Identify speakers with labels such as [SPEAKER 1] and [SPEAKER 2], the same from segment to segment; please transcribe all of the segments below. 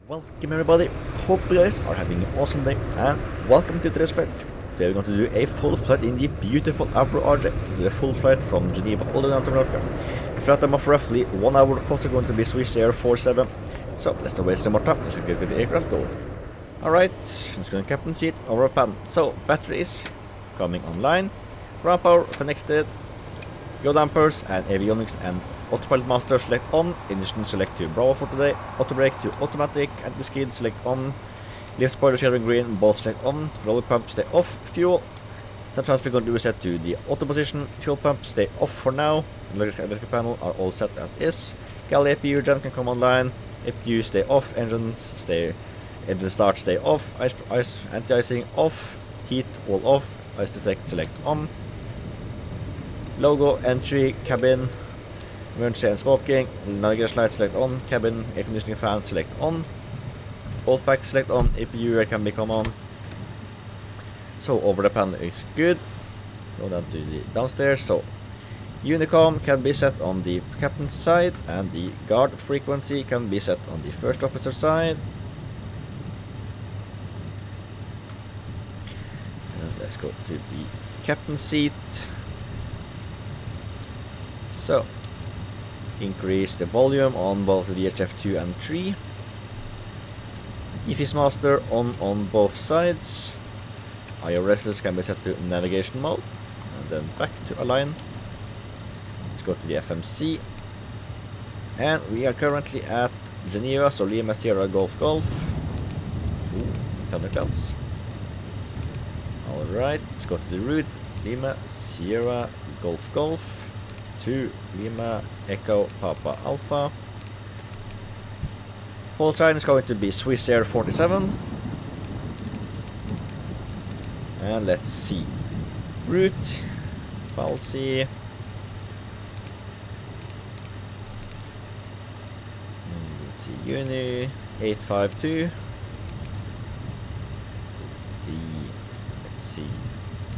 [SPEAKER 1] Welcome everybody, hope you guys are having an awesome day and welcome to today's flight. Today we're going to do a full flight in the beautiful Avro RJ. We'll do a full flight from Geneva all the way down to Malorca. A flight time of roughly 1 hour, costs are going to be Swiss Air 47. So let's not waste any more time, let's get the aircraft going. Alright, let's go in captain seat, over pan. So battery is coming online, ground power connected, yaw dampers and avionics and autopilot master select on, ignition select to Bravo for today, auto brake to automatic, anti-skid select on, lift spoiler shadowing green, both select on, roller pump stay off, fuel, set transfer going to be set to the auto position, fuel pump stay off for now, electric panel are all set as is, galley APU gen can come online, APU stay off, engine start stay off, anti-icing off, heat all off, ice detect select on, logo, entry, cabin, emergency and smoking, navigation light select on, cabin, air conditioning fan select on, both pack select on, APU air can become on. So over the panel is good. Go down to the downstairs. So Unicom can be set on the captain's side and the guard frequency can be set on the first officer side. And let's go to the captain's seat. So increase the volume on both the VHF 2 and 3. EFIS master on both sides. IRSs can be set to navigation mode. And then back to align. Let's go to the FMC. And we are currently at Geneva, so Lima Sierra Golf Golf. Ooh, thunderclouds. Alright, let's go to the route. Lima Sierra Golf Golf. To Lima Echo Papa Alpha. Whole sign is going to be Swiss Air 47. And let's see. Route. Policy. Let's see. Uni 852. Let's see.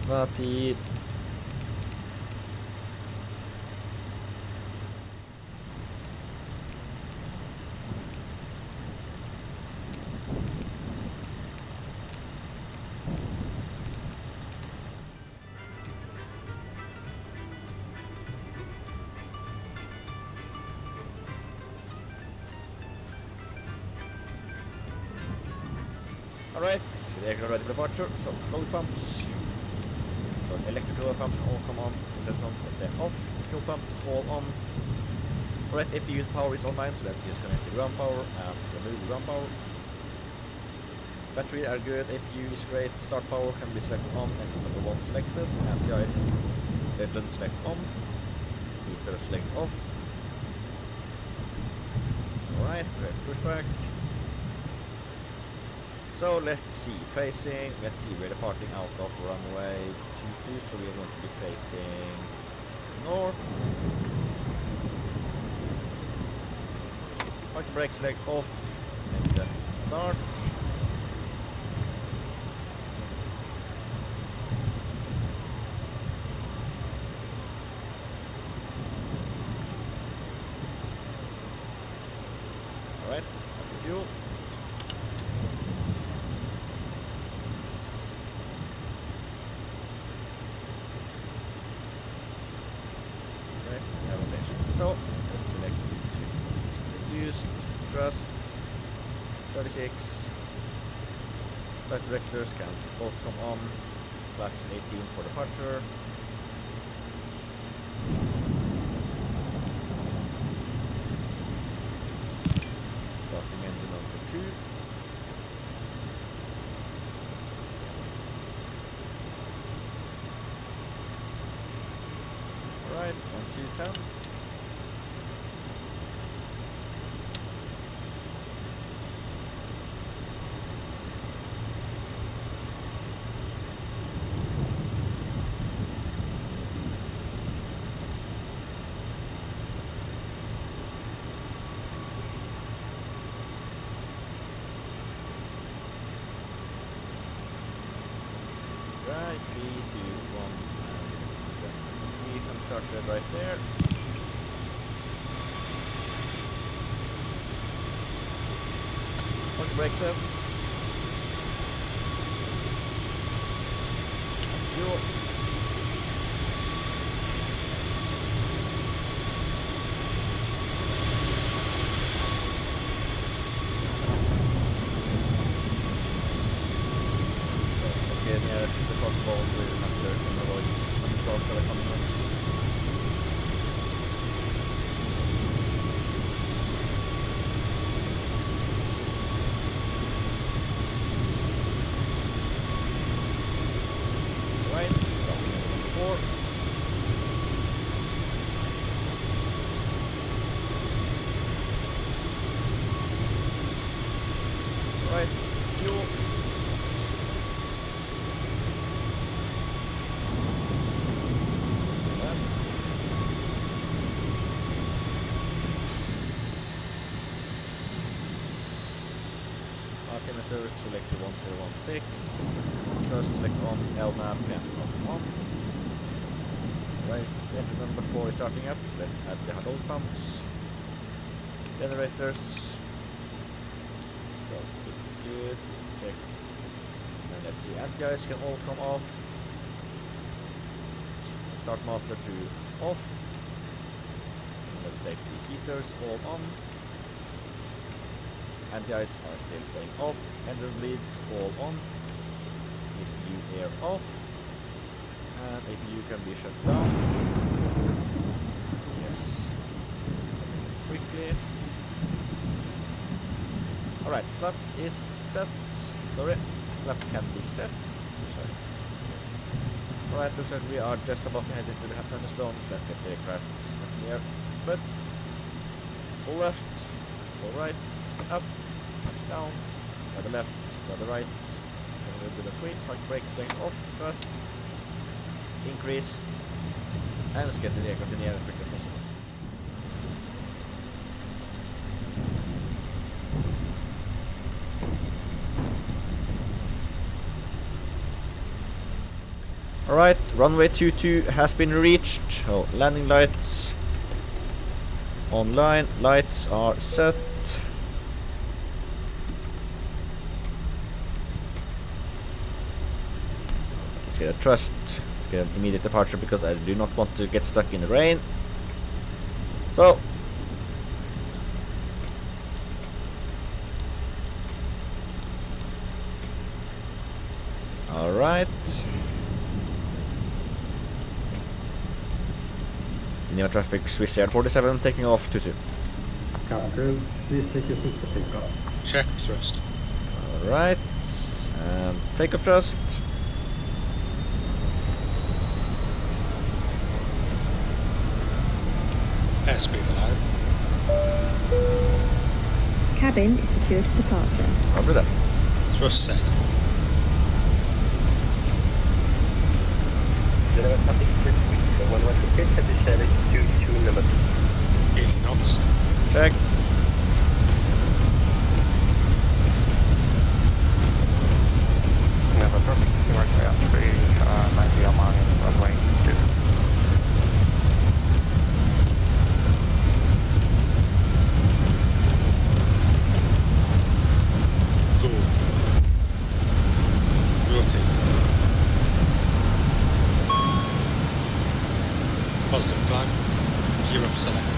[SPEAKER 1] Vati. Alright, so the aircraft ready for departure. So load pumps. So electrical pumps all come on. Electrical pumps stay off. Fuel pumps all on. Alright, APU power is online, so let's disconnect the ground power and remove the ground power. Battery are good, APU is great, start power can be selected on, engine number 1 selected, anti-ice, engine select on, heater select off. Alright, great pushback. So let's see, facing, let's see, we're departing out of runway 22, so we're going to be facing north. Parking brake select off, and then start. Alright, start the fuel. So let's select reduced thrust 36. Flight directors can both come on. Flaps 18 for departure. Starting engine number 2. Alright, 1210. Right, 3, 2, 1, and 3 can start that right there. park brakes up. Fuel. Near the crossbow with after and avoid some storms that are coming in. Right, so 4. Right, fuel. Altimeter, select 1016. First select on LNAV and on. Right, engine number 4 is starting up, so let's add the hydraulic pumps. Generators. So good, check. And let's see, anti-ice can all come off. Start master to off. And let's take the heaters all on. Anti-ice are still playing off. Engine bleeds all on. APU air off. And APU can be shut down. Yes. Quickly. Alright, flaps is set. Sorry, flap can be set. Alright, looks like we are just about to head into the thunderstorm. Let's get the aircraft up here. But full left, full right, up, down, by the left, by the right. A little bit of quick, park brakes going off first. Increase. And let's get the aircraft in the air as quick as possible. Alright, runway 22 has been reached. Oh, landing lights online, lights are set. Let's get a thrust, let's get an immediate departure because I do not want to get stuck in the rain. So, alright. Geneva traffic, Swiss Air 47, taking off 22.
[SPEAKER 2] Captain, please take your seat for takeoff.
[SPEAKER 3] Check thrust.
[SPEAKER 1] Alright, and takeoff thrust.
[SPEAKER 3] Airspeed allowed.
[SPEAKER 4] Cabin is secured for departure.
[SPEAKER 1] After that.
[SPEAKER 3] Thrust set.
[SPEAKER 2] Geneva traffic 116, heavy sailing to limit.
[SPEAKER 3] 80 knots.
[SPEAKER 1] Check.
[SPEAKER 2] Geneva traffic, runway up 3, 90 mile in runway 2.
[SPEAKER 3] Go. Rotate. Positive climb. Gear up select.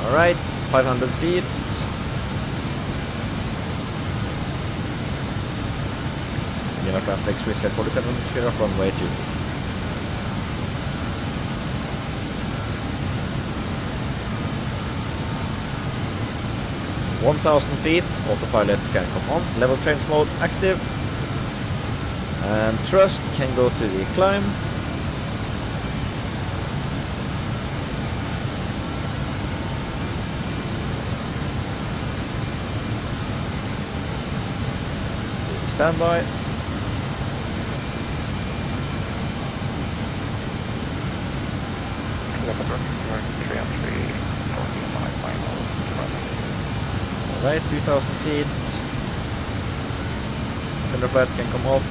[SPEAKER 1] Alright, 500 feet. Geneva traffic, Swiss Air 47, clear off runway 2. (1,000 feet), autopilot can come on, level change mode active, and thrust can go to the climb. Standby. Alright, 2000 feet. Center flat can come off.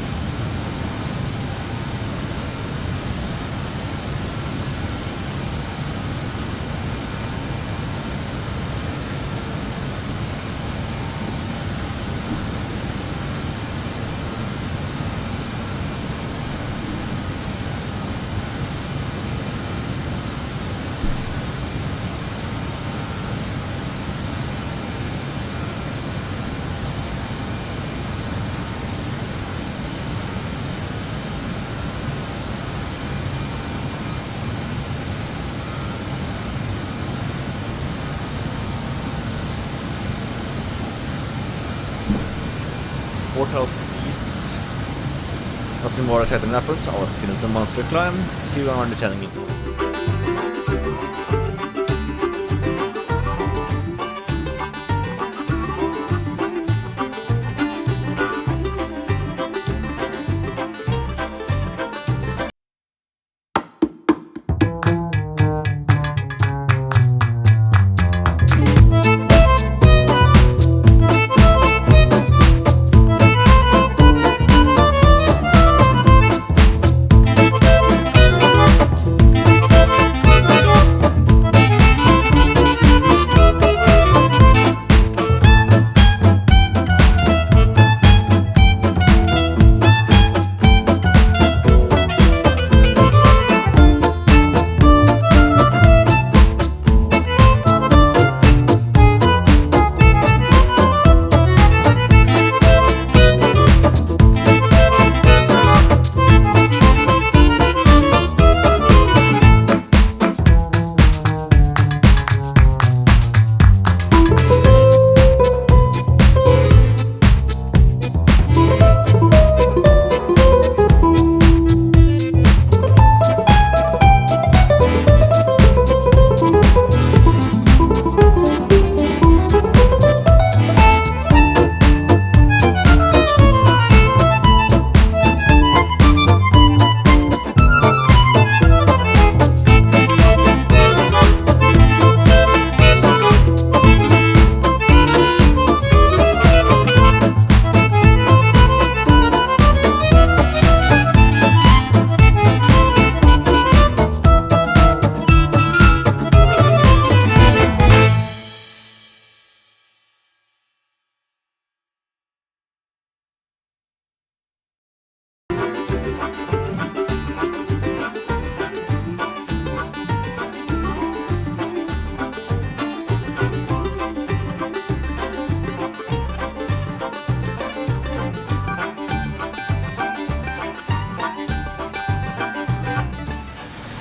[SPEAKER 1] Nothing more exciting happens, I'll continue the monster climb, see you on the channel.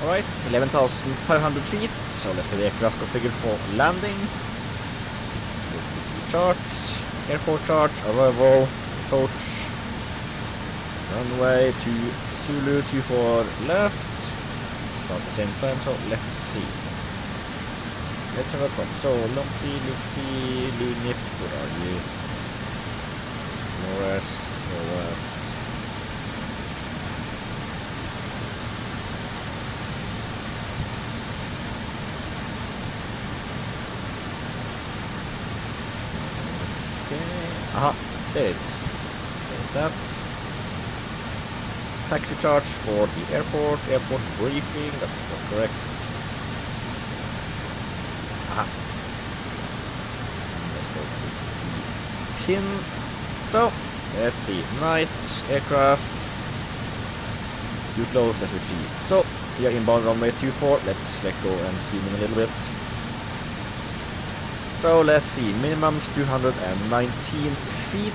[SPEAKER 1] Alright, 11,500 feet, so let's get the aircraft configured for landing. Chart, airport chart, arrival, approach, runway to Zulu 24 left. Start the same time, so let's see. Let's have a top. So, Lumpy, Loopy, Lunip, where are you? Norwest. Aha, there it is. Save that. Taxi charge for the airport briefing, that is not correct. Aha. Let's go to the pin. So, let's see. Night, aircraft. Too close, let's switch to you. So, we are inbound runway 24. Let's let go and zoom in a little bit. So let's see, minimum's 219 feet.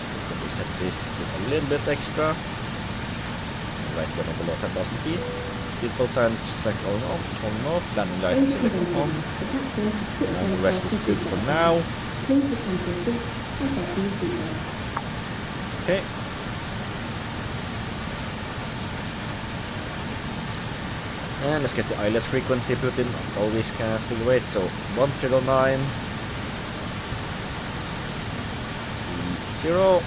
[SPEAKER 1] Just going to set this to a little bit extra. Right when below 10,000 feet. Seatbelt signs select on and off, landing lights select on. And the rest is good for now. Okay. And let's get the ILS frequency put in. Always can still wait. So 109 30.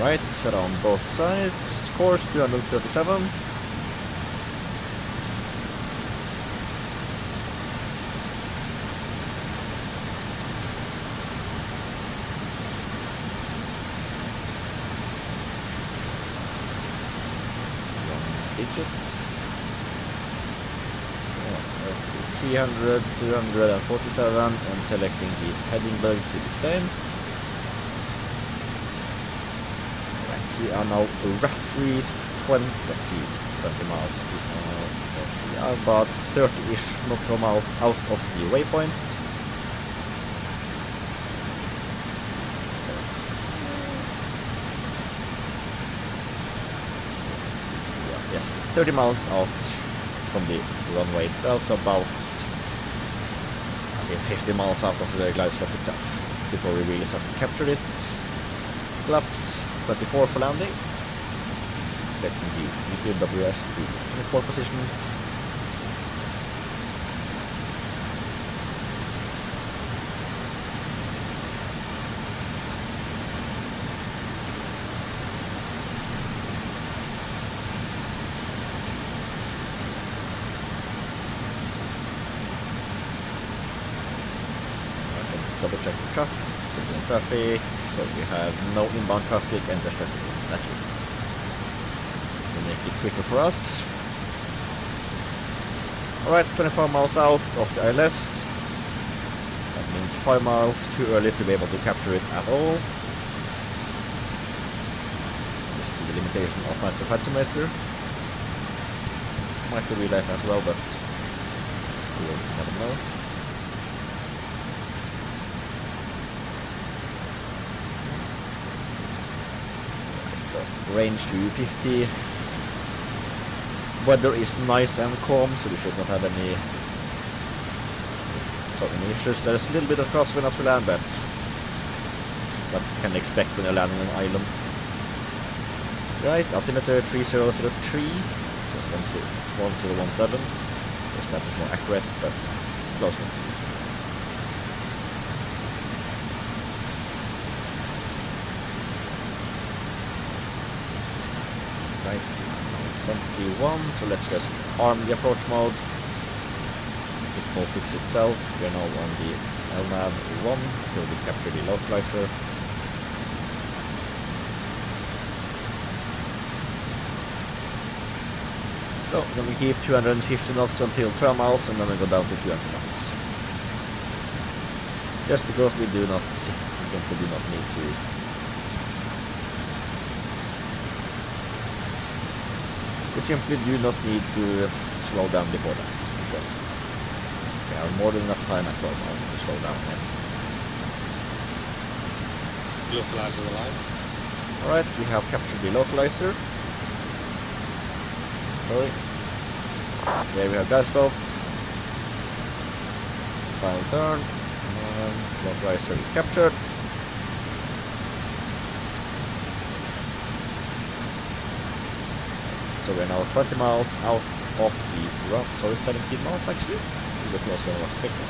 [SPEAKER 1] Right, set on both sides. Course 237. Digit. Let's see, 300, 247, and selecting the heading bug to the same. Right, we are now roughly 20, let's see, 20 miles. We are about 30-ish nautical miles out of the waypoint. Yes, 30 miles out from the runway itself, so about, I say 50 miles out of the glide slope itself, before we really start to capture it. Flaps 24 for landing. Expecting the GPWS to 24 position. Double check the traffic, so we have no inbound traffic and just traffic. That's good. To make it quicker for us. Alright, 24 miles out of the ILS. That means 5 miles too early to be able to capture it at all. Just the limitation of my altimeter. Might be real life as well, but we'll never know. So range 250. Weather is nice and calm, so we should not have any issues. There's a little bit of crosswind as we land, but what you can expect when you're landing on an island. Right, altimeter 3003, so 1017. Yes, that is more accurate, but close enough. Right, 21, so let's just arm the approach mode. It will fix itself. We are now on the LNAV 1 until we capture the localizer. So then we keep 250 knots until 12 miles, and then we go down to 200 knots. Just because we simply do not need to. We simply do not need to slow down before that, because we have more than enough time at 12 miles to slow down.
[SPEAKER 3] Localizer alive.
[SPEAKER 1] Alright, we have captured the localizer. Sorry. There we have guide stop. Final turn. And localizer is captured. So we're now 20 miles out of the run. Sorry, 17 miles actually. A bit closer than I was expecting.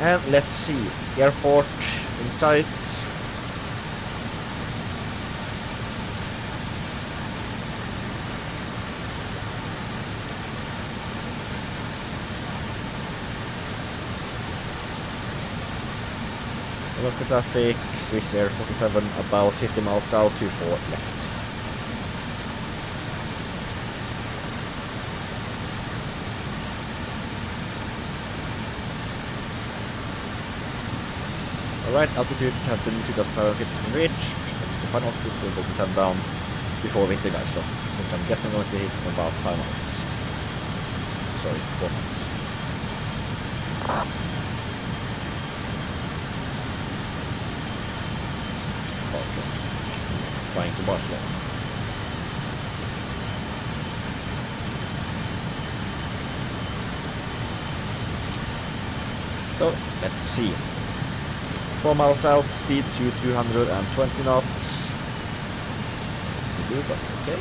[SPEAKER 1] And let's see. Airport in sight. Local traffic, Swiss Air 47, about 50 miles out, 24 left. Alright, altitude has been 2,550 reached. That's the final altitude we'll descend down before winter guide stop, which I'm guessing going to hit in about 5 miles. Sorry, 4 miles. Flying to Barcelona. So, let's see. 4 miles out, speed to 220 knots. Okay.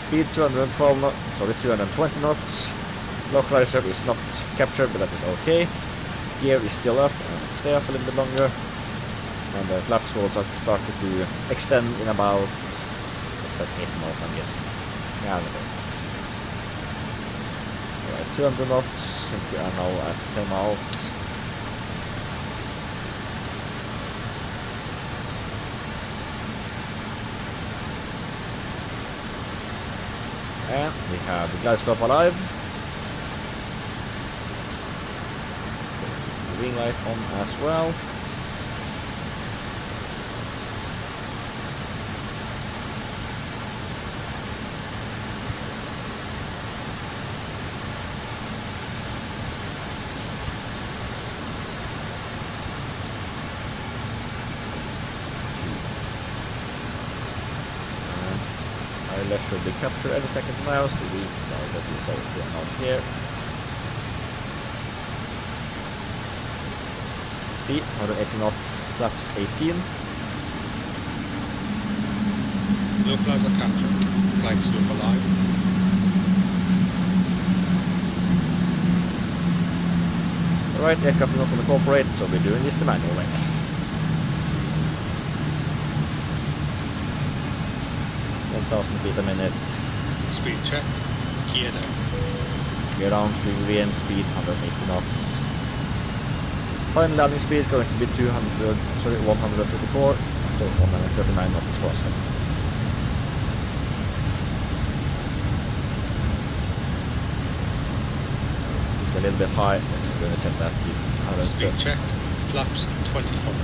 [SPEAKER 1] Speed 220 knots. Localizer is not captured, but that is okay. Gear is still up, and stay up a little bit longer. And the flaps will also start to extend in about 8 knots, I'm guessing. Yeah, alright, 200 knots since we are now at 10 miles. And we have the glide slope alive. The wing light on as well. ILS should be captured any second now, so we know that we saw it going on here. Speed 180 knots, flaps 18.
[SPEAKER 3] Localizer capture. Glide slope alive.
[SPEAKER 1] Alright, aircraft is not going to cooperate, so we're doing this the manual way. Feet a minute.
[SPEAKER 3] Speed checked. Gear down.
[SPEAKER 1] Gear down to VN speed 180 knots. Final landing speed is going to be 134 to 139 knots crossing. It's a little bit high, so we're going to set that to 130.
[SPEAKER 3] Speed checked. Flaps 24.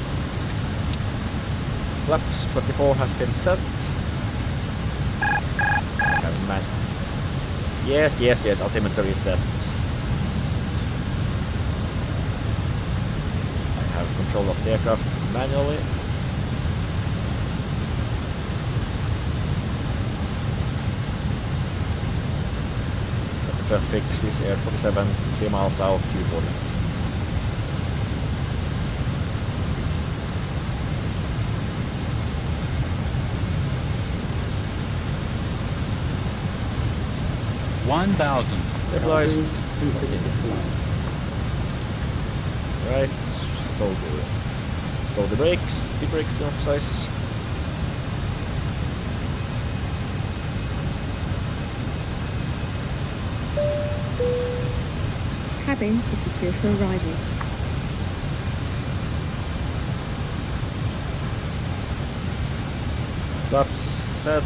[SPEAKER 1] Flaps 24 has been set. Yes, altimeter is set. I have control of the aircraft manually. Traffic, Swiss Air 47, 3 miles out, 240. Stabilized. Right, stall the brakes, speed brakes to be precise.
[SPEAKER 4] Cabin is secured for arrival.
[SPEAKER 1] Flaps set.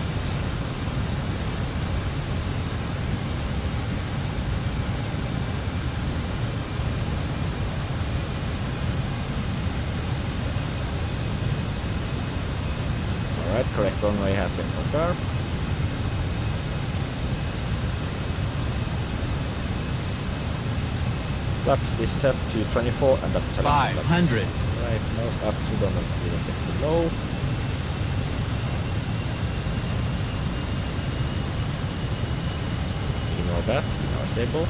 [SPEAKER 1] Alright, correct runway has been confirmed. Flaps is set to 24 and that's
[SPEAKER 5] 500.
[SPEAKER 1] Right, nose up so don't get too low. Ignore that, we are stable.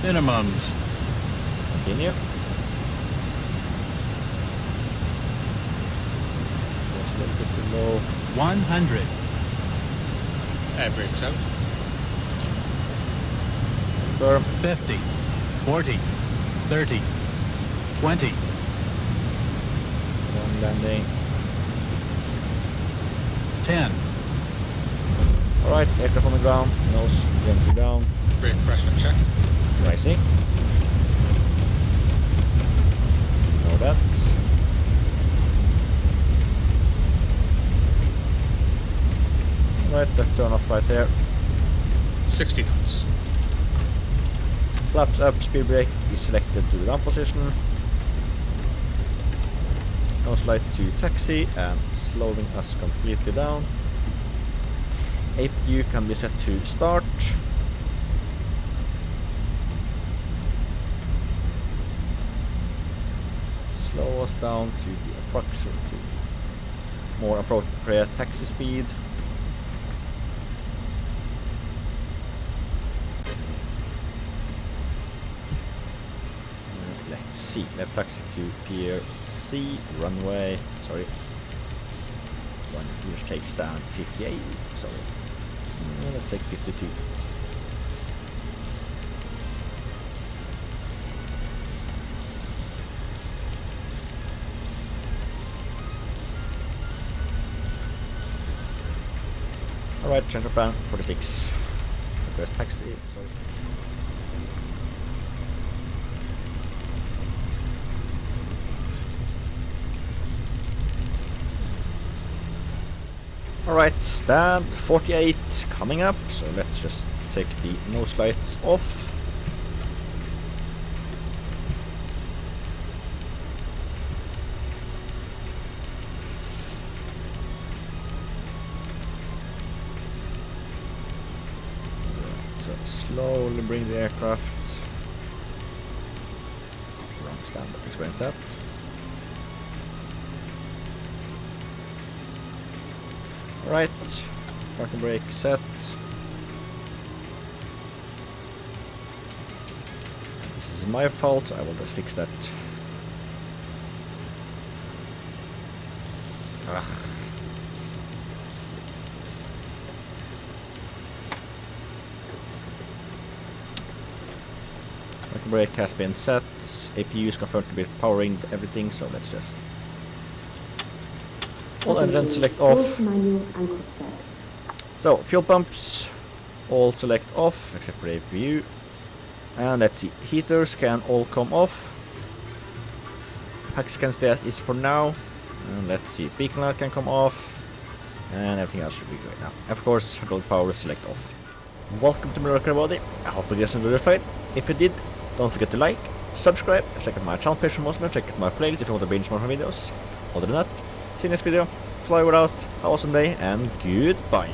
[SPEAKER 5] Minimums.
[SPEAKER 1] Continue. Just a little bit too low.
[SPEAKER 5] 100.
[SPEAKER 3] Air brakes out.
[SPEAKER 1] Confirm.
[SPEAKER 5] 50. 40. 30. 20.
[SPEAKER 1] One landing.
[SPEAKER 5] 10.
[SPEAKER 1] Alright, aircraft on the ground. Nose gently down.
[SPEAKER 3] Brake pressure checked.
[SPEAKER 1] Rising. Know that. Right, let's turn off right there.
[SPEAKER 3] 60 knots.
[SPEAKER 1] Flaps up, speed brake is selected to the down position. Nose light to taxi and slowing us completely down. APU can be set to start. Slow us down to the approximate, more appropriate taxi speed. Let's see, let's taxi to Pier C runway, sorry. one which takes down 58, so let's take 52. Alright, change of plan, 46. Request taxi, sorry. Alright, stand 48 coming up, so let's just take the nose lights off. So slowly bring the aircraft. Wrong stand, but experience that. Right, parking brake set. This is my fault, I will just fix that. Ugh. Parking brake has been set, APU is confirmed to be powering everything, so let's just all engines select off. So fuel pumps all select off except for APU. And let's see, heaters can all come off. Pack scan stay as is for now. And let's see, beacon light can come off. And everything else should be great now. And of course, hydraulic power select off. Welcome to Malorca everybody. I hope you guys enjoyed the fight. If you did, don't forget to like, subscribe, check out my channel page for more, check out my playlist if you want to binge more videos. Other than that, see you next video. Fly without, have an awesome day, and goodbye.